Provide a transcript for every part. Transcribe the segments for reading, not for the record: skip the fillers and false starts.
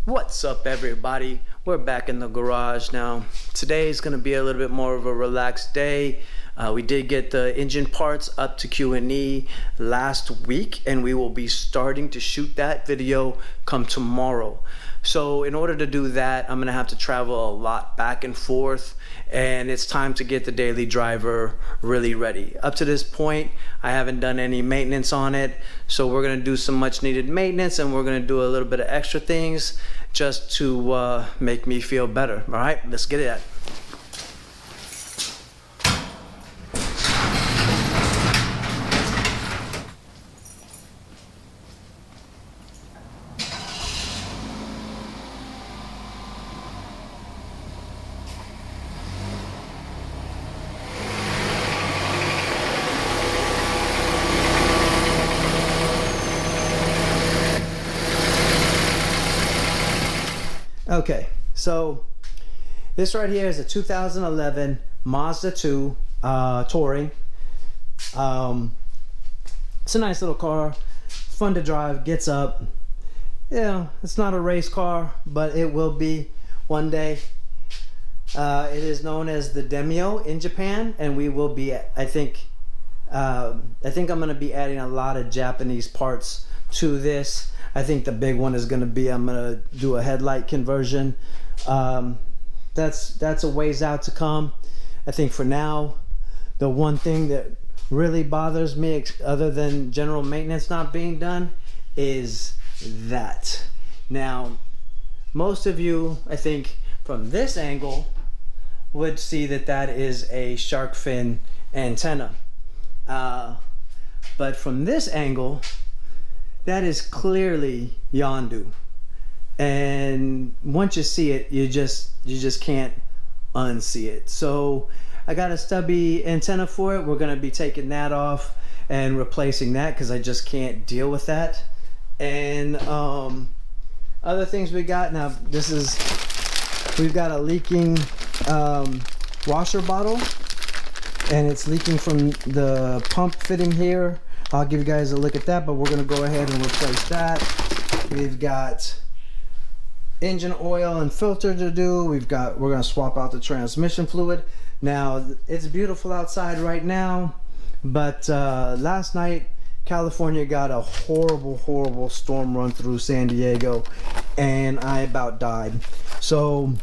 What's up, everybody? We're back in the garage now. Today is going to be a little bit more of a relaxed day. We did get the engine parts up to Q&E last week, and we will be starting to shoot that video come tomorrow. So in order to do that, I'm going to have to travel a lot back and forth, and it's time to get the daily driver really ready. Up to this point, I haven't done any maintenance on it, so we're going to do some much needed maintenance, and we're going to do a little bit of extra things just to make me feel better. All right, let's get it at. Okay, so this right here is a 2011 Mazda 2 Touring. It's a nice little car, fun to drive, gets up. Yeah, it's not a race car, but it will be one day. It is known as the Demio in Japan, and we will be, I think I'm going to be adding a lot of Japanese parts to this. I think the big one is going to be, I'm going to do a headlight conversion. That's a ways out to come. I think for now, the one thing that really bothers me, other than general maintenance not being done, is that. Now, most of you, I think, from this angle, would see that that is a shark fin antenna. But from this angle, that is clearly YONDU, and once you see it, you just can't unsee it. So I got a stubby antenna for it. We're going to be taking that off and replacing that because I just can't deal with that. And other things we got now, we've got a leaking washer bottle, and it's leaking from the pump fitting here. I'll give you guys a look at that, but we're going to go ahead and replace that. We've got engine oil and filter to do. We're going to swap out the transmission fluid. Now, it's beautiful outside right now, but last night California got a horrible storm run through San Diego, and I about died. So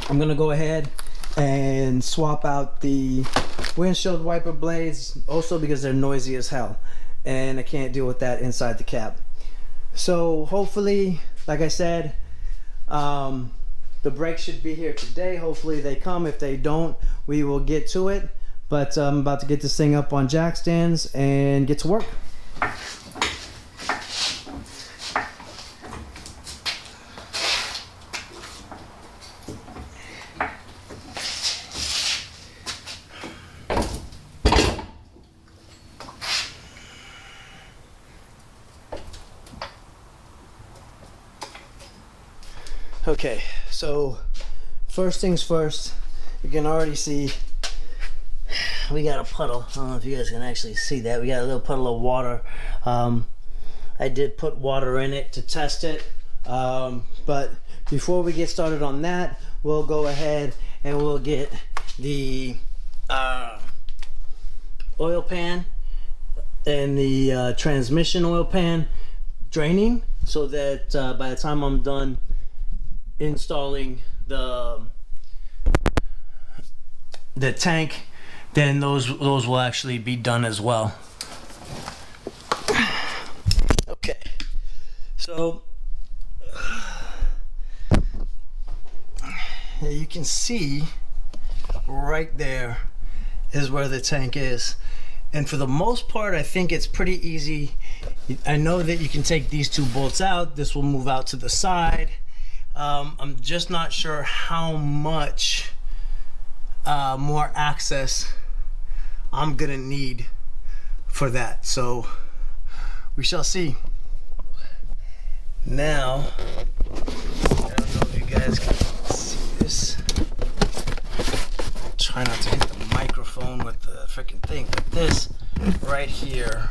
I'm going to go ahead and swap out the windshield wiper blades, also because they're noisy as hell, and I can't deal with that inside the cab. So hopefully, like I said, the brakes should be here today. Hopefully they come. If they don't, we will get to it. But I'm about to get this thing up on jack stands and get to work. Okay, so first things first, you can already see we got a puddle. I don't know if you guys can actually see that. We got a little puddle of water. I did put water in it to test it, but before we get started on that, we'll go ahead and we'll get the oil pan and the transmission oil pan draining, so that by the time I'm done installing the tank, then those will actually be done as well. Okay, so you can see right there is where the tank is, and for the most part I think it's pretty easy. I know that you can take these two bolts out. This will move out to the side. I'm just not sure how much more access I'm gonna need for that, so we shall see. Now, I don't know if you guys can see this. Try not to hit the microphone with the freaking thing, but this right here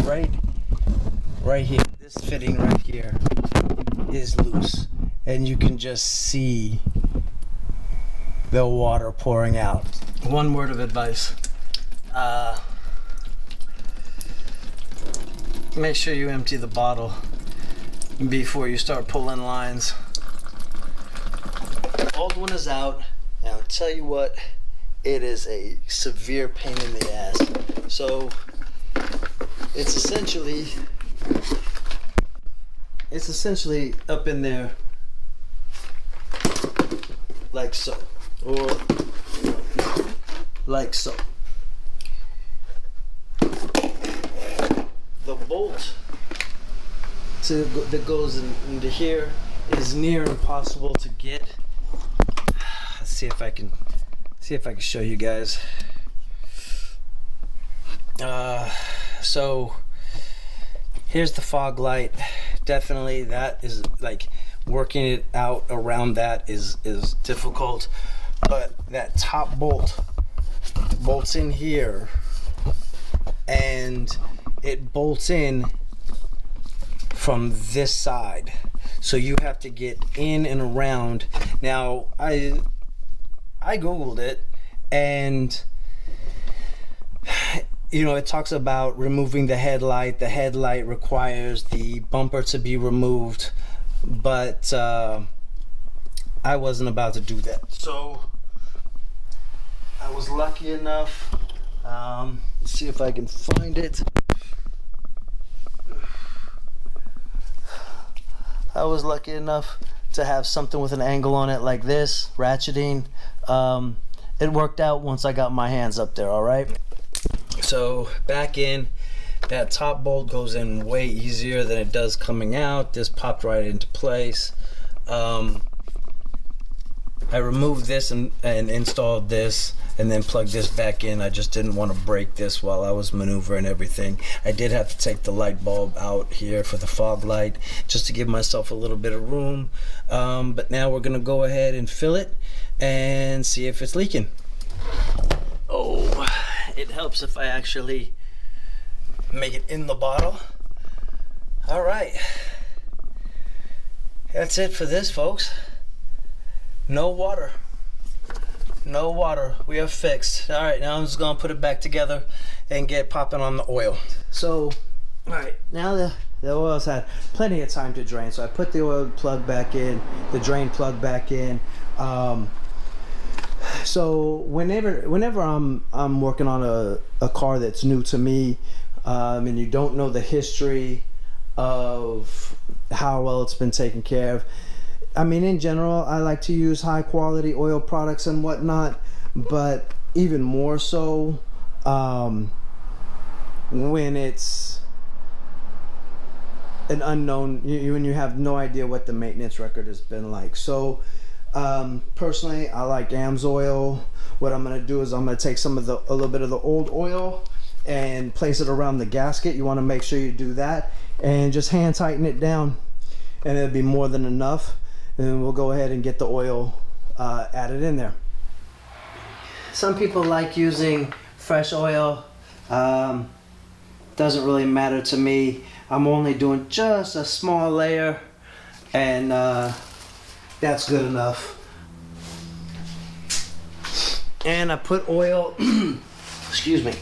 right here, this fitting right here is loose, and you can just see the water pouring out. One word of advice, make sure you empty the bottle before you start pulling lines. The old one is out, and I'll tell you what, it is a severe pain in the ass. So it's essentially up in there like so, or like so. The bolt that goes into here is near impossible to get. Let's see if I can show you guys. So here's the fog light. Definitely that is like working it out around that is difficult, but that top bolts in here, and it bolts in from this side, so you have to get in and around. Now I googled it, and you know, it talks about removing the headlight. The headlight requires the bumper to be removed, but I wasn't about to do that. So I was lucky enough, let's see if I can find it. I was lucky enough to have something with an angle on it like this, ratcheting. It worked out once I got my hands up there, all right? So back in, that top bolt goes in way easier than it does coming out. This popped right into place. I removed this and installed this, and then plugged this back in. I just didn't want to break this while I was maneuvering everything. I did have to take the light bulb out here for the fog light, just to give myself a little bit of room. But now we're gonna go ahead and fill it and see if it's leaking. Oh, it helps if I actually make it in the bottle. All right, that's it for this, folks. No water. No water. We are fixed. All right, now I'm just gonna put it back together and get popping on the oil. So, all right, now the oil's had plenty of time to drain. So I put the oil plug back in, the drain plug back in. So whenever I'm working on a car that's new to me, and you don't know the history of how well it's been taken care of, I mean, in general, I like to use high quality oil products and whatnot, but even more so when it's an unknown, when you have no idea what the maintenance record has been like. So personally, I like AMSOIL. What I'm going to do is I'm going to take a little bit of the old oil and place it around the gasket. You want to make sure you do that, and just hand tighten it down, and it'll be more than enough. And we'll go ahead and get the oil added in there. Some people like using fresh oil. Doesn't really matter to me. I'm only doing just a small layer, and that's good enough. And I put oil, excuse me,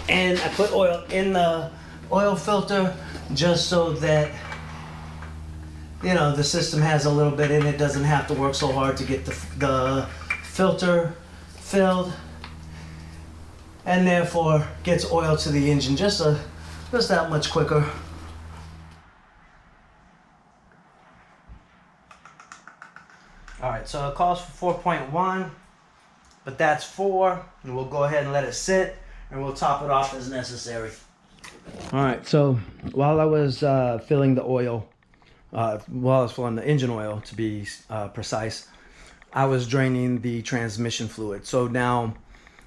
and I put oil in the oil filter just so that, you know, the system has a little bit in it, doesn't have to work so hard to get the filter filled, and therefore gets oil to the engine just that much quicker. All right, so it calls for 4.1, but that's 4, and we'll go ahead and let it sit, and we'll top it off as necessary. All right, so while I was filling the oil, while I was filling the engine oil, to be precise, I was draining the transmission fluid. So now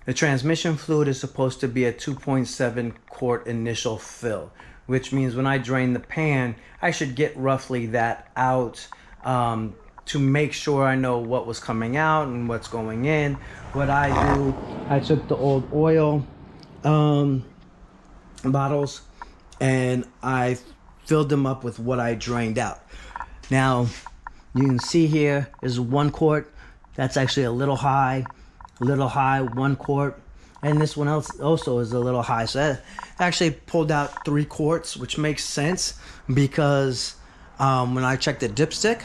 the transmission fluid is supposed to be a 2.7 quart initial fill, which means when I drain the pan, I should get roughly that out to make sure I know what was coming out and what's going in. What I do, I took the old oil bottles and I filled them up with what I drained out. Now you can see here is 1 quart. That's actually a little high, 1 quart. And this one else also is a little high. So that actually pulled out 3 quarts, which makes sense because when I checked the dipstick,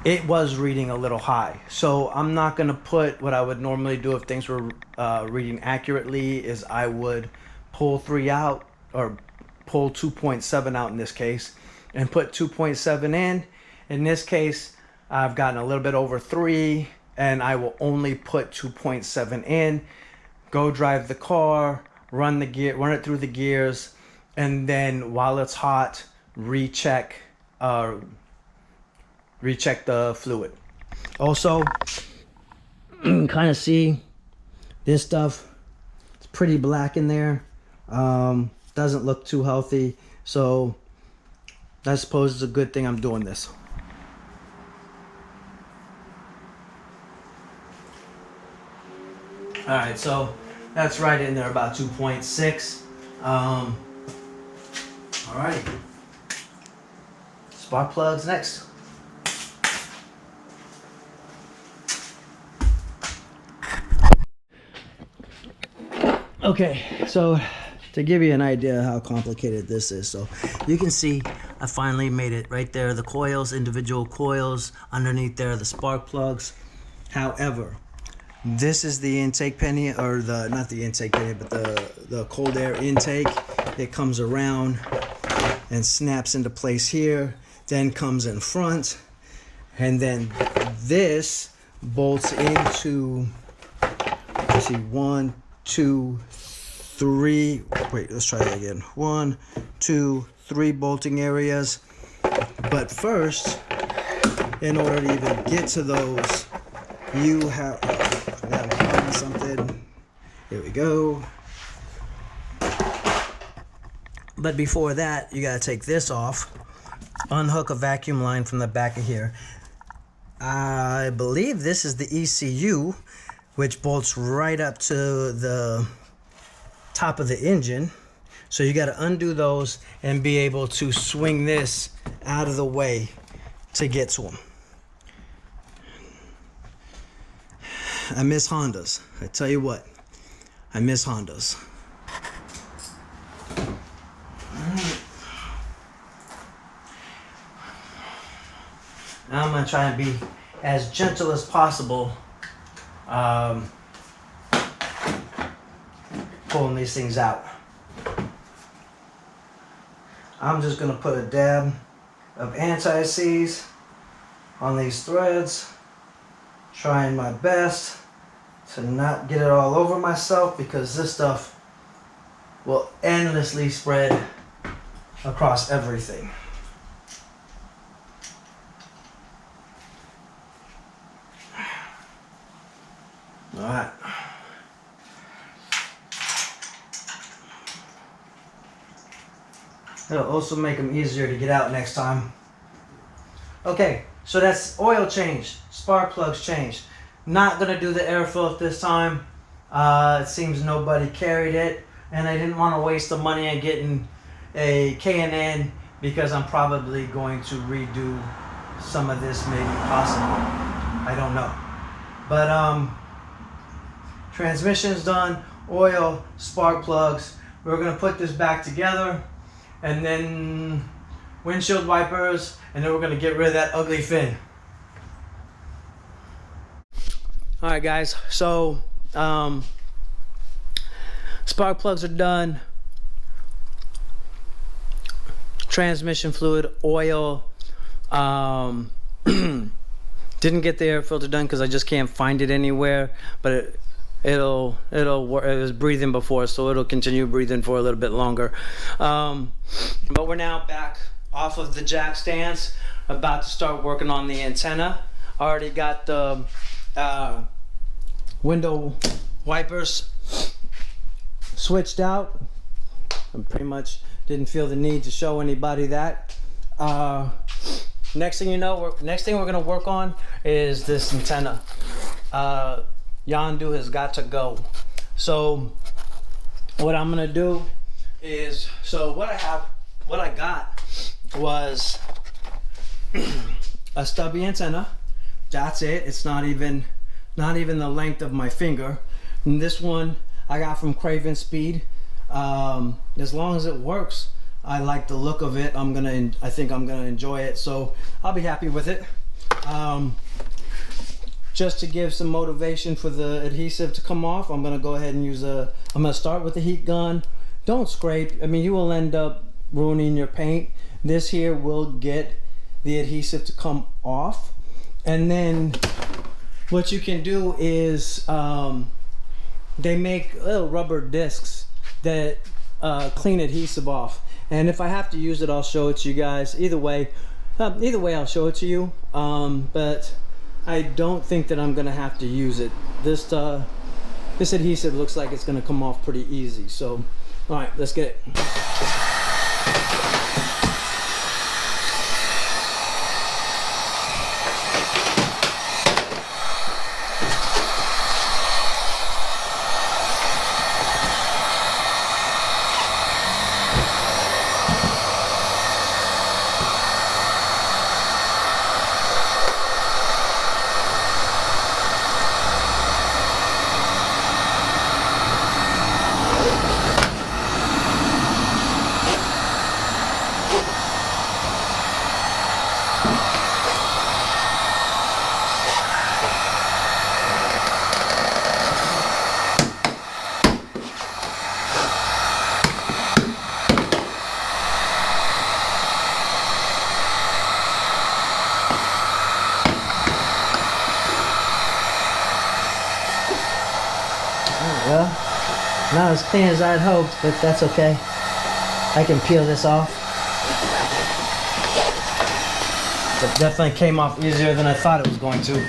it was reading a little high. So I'm not gonna put what I would normally do if things were reading accurately, is I would pull 3 out, or pull 2.7 out in this case, and put 2.7 in. In this case, I've gotten a little bit over 3, and I will only put 2.7 in, go drive the car, run it through the gears, and then while it's hot, recheck the fluid. Also, you can kind of see this stuff, it's pretty black in there. Doesn't look too healthy, so I suppose it's a good thing I'm doing this. All right, so that's right in there, about 2.6. All right, spark plugs next. Okay, so to give you an idea how complicated this is, so you can see I finally made it right there, the coils, individual coils, underneath there the spark plugs. However, this is the intake penny, or the, not the intake penny, but the cold air intake. It comes around and snaps into place here, then comes in front, and then this bolts into, let's see, 1, 2, 3, wait, let's try that again. 1, 2, 3 bolting areas. But first, in order to even get to those, you have, I gotta find something. Here we go. But before that, you gotta take this off, unhook a vacuum line from the back of here. I believe this is the ECU, which bolts right up to the top of the engine. So you got to undo those and be able to swing this out of the way to get to them. I miss Hondas. I tell you what, I miss Hondas. Now I'm going to try and be as gentle as possible pulling these things out. I'm just going to put a dab of anti-seize on these threads, trying my best to not get it all over myself, because this stuff will endlessly spread across everything. All right. It'll also make them easier to get out next time. Okay, so that's oil change, spark plugs changed. Not gonna do the air filter this time. It seems nobody carried it, and I didn't want to waste the money on getting a K&N, because I'm probably going to redo some of this, maybe, possibly. I don't know. But transmission's done, oil, spark plugs. We're gonna put this back together, and then windshield wipers, and then we're gonna get rid of that ugly fin. All right, guys, so spark plugs are done, transmission fluid, oil, didn't get the air filter done because I just can't find it anywhere, but it'll work. It was breathing before, so it'll continue breathing for a little bit longer. But we're now back off of the jack stands, about to start working on the antenna. Already got the window wipers switched out. I pretty much didn't feel the need to show anybody that. Next thing you know, next thing we're gonna work on is this antenna. YONDU has got to go. So what I'm gonna do is, so what I got was a stubby antenna. That's it. It's not even the length of my finger. And this one I got from Craven Speed. As long as it works, I like the look of it. I think I'm gonna enjoy it, so I'll be happy with it. Just to give some motivation for the adhesive to come off, I'm gonna go ahead and I'm gonna start with the heat gun. Don't scrape. I mean, you will end up ruining your paint. This here will get the adhesive to come off. And then what you can do is they make little rubber discs that clean adhesive off. And if I have to use it, I'll show it to you guys. Either way I'll show it to you. But I don't think that I'm gonna have to use it. This adhesive looks like it's gonna come off pretty easy. So, all right, let's get it. Well, not as clean as I'd hoped, but that's okay. I can peel this off. It definitely came off easier than I thought it was going to.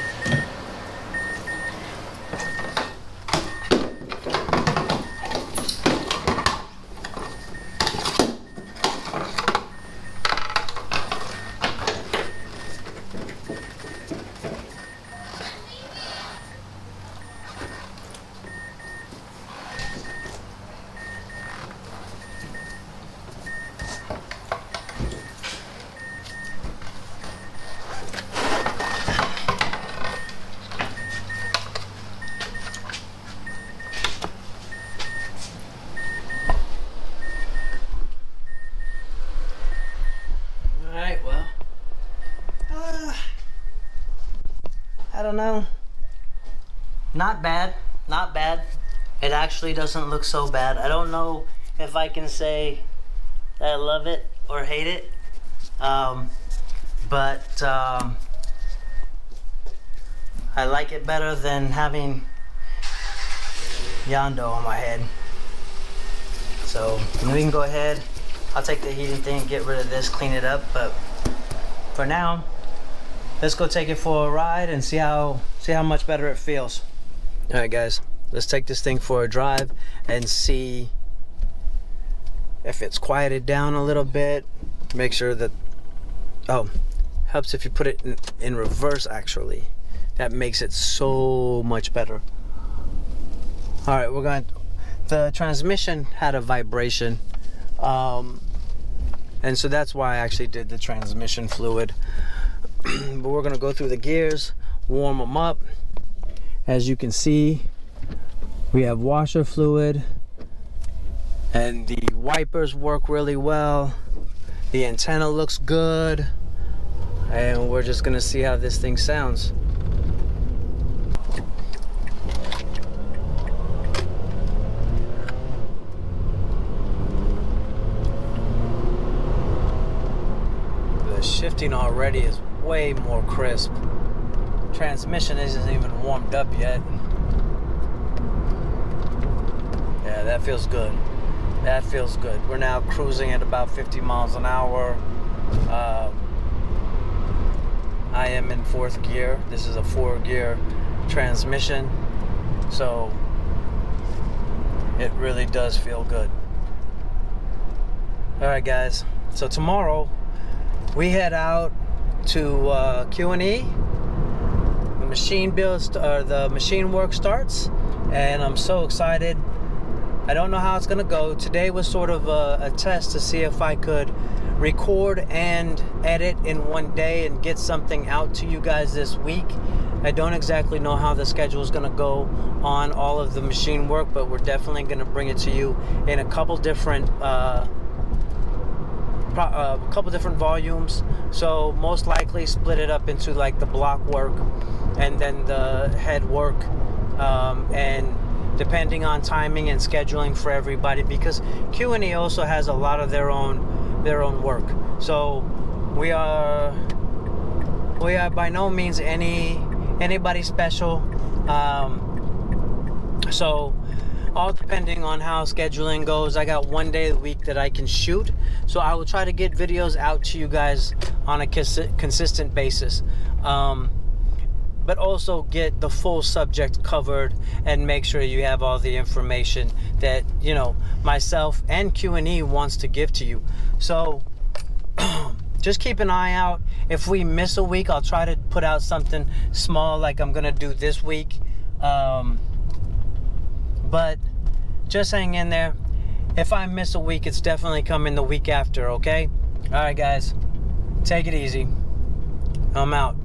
I don't know. Not bad, not bad. It actually doesn't look so bad. I don't know if I can say that I love it or hate it. But I like it better than having YONDU on my head. So we can go ahead. I'll take the heating thing, get rid of this, clean it up. But for now, let's go take it for a ride and see how much better it feels. All right, guys, let's take this thing for a drive and see if it's quieted down a little bit. Make sure that, helps if you put it in reverse, actually. That makes it so much better. All right, the transmission had a vibration. And so that's why I actually did the transmission fluid. But we're gonna go through the gears, warm them up. As you can see, we have washer fluid and the wipers work really well. The antenna looks good, and we're just gonna see how this thing sounds. The shifting already is way more crisp. Transmission isn't even warmed up yet. Yeah, that feels good. That feels good. We're now cruising at about 50 miles an hour. I am in 4th gear. This is a 4-gear transmission, so it really does feel good. All right, guys. So tomorrow we head out to Q&E. The machine work starts, and I'm so excited. I don't know how it's gonna go. Today was sort of a test to see if I could record and edit in one day and get something out to you guys this week. I don't exactly know how the schedule is gonna go on all of the machine work, but we're definitely gonna bring it to you in a couple different volumes. So most likely split it up into like the block work and then the head work, and depending on timing and scheduling for everybody, because Q&E also has a lot of their own work. So we are by no means anybody special. So all depending on how scheduling goes. I got one day a week that I can shoot, so I will try to get videos out to you guys on a consistent basis, but also get the full subject covered and make sure you have all the information that, you know, myself and Q&E wants to give to you. So just keep an eye out. If we miss a week, I'll try to put out something small like I'm gonna do this week, but just hang in there. If I miss a week, it's definitely coming the week after, okay? All right, guys, take it easy. I'm out.